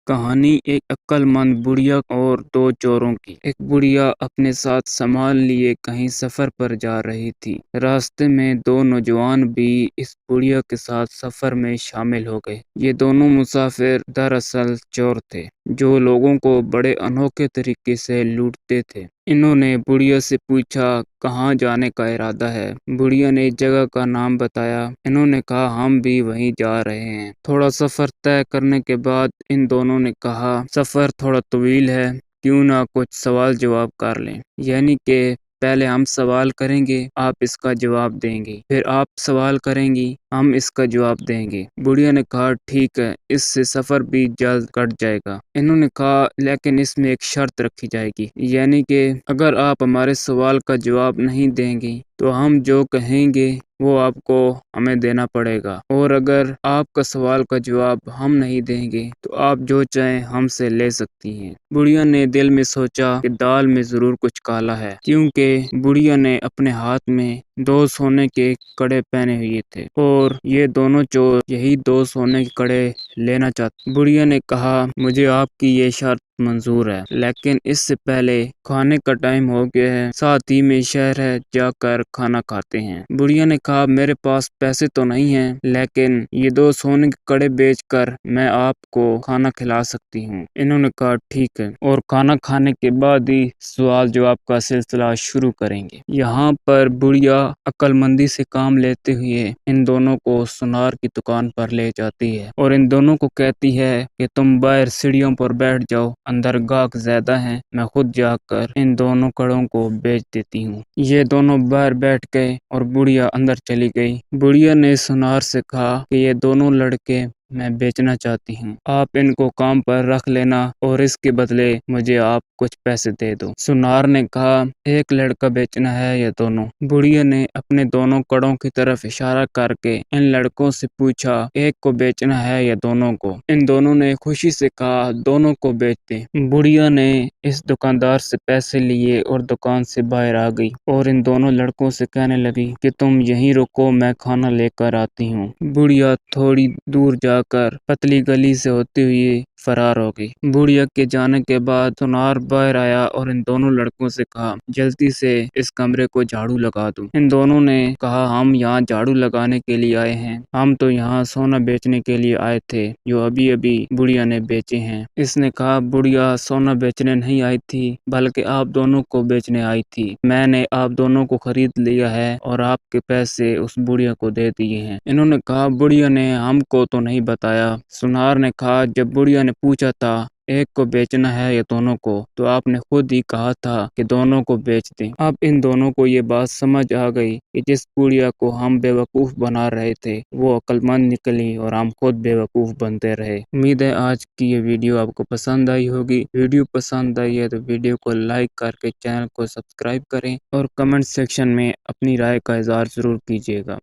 कहानी एक अक्लमंद बुढ़िया और दो चोरों की। एक बुढ़िया अपने साथ सामान लिए कहीं सफर पर जा रही थी। रास्ते में दो नौजवान भी इस बुढ़िया के साथ सफर में शामिल हो गए। ये दोनों मुसाफिर दरअसल चोर थे जो लोगों को बड़े अनोखे तरीके से लूटते थे। इन्होंने बुढ़िया से पूछा, कहाँ जाने का इरादा है? बुढ़िया ने जगह का नाम बताया। इन्होंने कहा, हम भी वहीं जा रहे हैं। थोड़ा सफर तय करने के बाद इन दोनों ने कहा, सफर थोड़ा तवील है, क्यों ना कुछ सवाल जवाब कर लें। यानी कि पहले हम सवाल करेंगे, आप इसका जवाब देंगे, फिर आप सवाल करेंगी, हम इसका जवाब देंगे। बुढ़िया ने कहा, ठीक है, इससे सफर भी जल्द कट जाएगा। इन्होंने कहा, लेकिन इसमें एक शर्त रखी जाएगी, यानी कि अगर आप हमारे सवाल का जवाब नहीं देंगी तो हम जो कहेंगे वो आपको हमें देना पड़ेगा, और अगर आपका सवाल का जवाब हम नहीं देंगे तो आप जो चाहें हमसे ले सकती हैं। बुढ़िया ने दिल में सोचा कि दाल में जरूर कुछ काला है, क्योंकि बुढ़िया ने अपने हाथ में दो सोने के कड़े पहने हुए थे और ये दोनों चोर यही दो सोने के कड़े लेना चाहते। बुढ़िया ने कहा, मुझे आपकी ये शर्त मंजूर है, लेकिन इससे पहले खाने का टाइम हो गया है, साथ ही में शहर है, जाकर खाना खाते हैं। बुढ़िया ने कहा, मेरे पास पैसे तो नहीं हैं, लेकिन ये दो सोने के कड़े बेचकर मैं आपको खाना खिला सकती हूँ। इन्होंने कहा, ठीक है, और खाना खाने के बाद ही सवाल जवाब का सिलसिला शुरू करेंगे। यहाँ पर बुढ़िया अक्लमंदी से काम लेते हुए इन दोनों को सुनार की दुकान पर ले जाती है और इन दोनों को कहती है कि तुम बाहर सीढ़ियों पर बैठ जाओ, अंदर गाहक ज्यादा हैं, मैं खुद जाकर इन दोनों कड़ों को बेच देती हूँ। ये दोनों बाहर बैठ गए और बुढ़िया अंदर चली गई। बुढ़िया ने सुनार से कहा कि ये दोनों लड़के मैं बेचना चाहती हूँ, आप इनको काम पर रख लेना और इसके बदले मुझे आप कुछ पैसे दे दो। सुनार ने कहा, एक लड़का बेचना है या दोनों? बुढ़िया ने अपने दोनों कड़ों की तरफ इशारा करके इन लड़कों से पूछा, एक को बेचना है या दोनों को? इन दोनों ने खुशी से कहा, दोनों को बेच दे। बुढ़िया ने इस दुकानदार से पैसे लिए और दुकान से बाहर आ गई और इन दोनों लड़कों से कहने लगी कि तुम यहीं रुको, मैं खाना लेकर आती हूँ। बुढ़िया थोड़ी दूर जाकर पतली गली से होते हुए फरार हो गई। बुढ़िया के जाने के बाद सुनार बाहर आया और इन दोनों लड़कों से कहा, जल्दी से इस कमरे को झाड़ू लगा दो। इन दोनों ने कहा, हम यहाँ झाड़ू लगाने के लिए आए हैं, हम तो यहाँ सोना बेचने के लिए आए थे जो अभी अभी बुढ़िया ने बेचे हैं। इसने कहा, बुढ़िया सोना बेचने नहीं आई थी, बल्कि आप दोनों को बेचने आई थी। मैंने आप दोनों को खरीद लिया है और आपके पैसे उस बुढ़िया को दे दिए हैं। इन्होंने कहा, बुढ़िया ने हमको तो नहीं बताया। सुनार ने कहा, जब बुढ़िया ने पूछा था एक को बेचना है या दोनों को, तो आपने खुद ही कहा था कि दोनों को बेच दें। अब इन दोनों को ये बात समझ आ गई कि जिस बुढ़िया को हम बेवकूफ बना रहे थे वो अक्लमंद निकली और हम खुद बेवकूफ बनते रहे। उम्मीद है आज की ये वीडियो आपको पसंद आई होगी। वीडियो पसंद आई है तो वीडियो को लाइक करके चैनल को सब्सक्राइब करें और कमेंट सेक्शन में अपनी राय का इजहार जरूर कीजिएगा।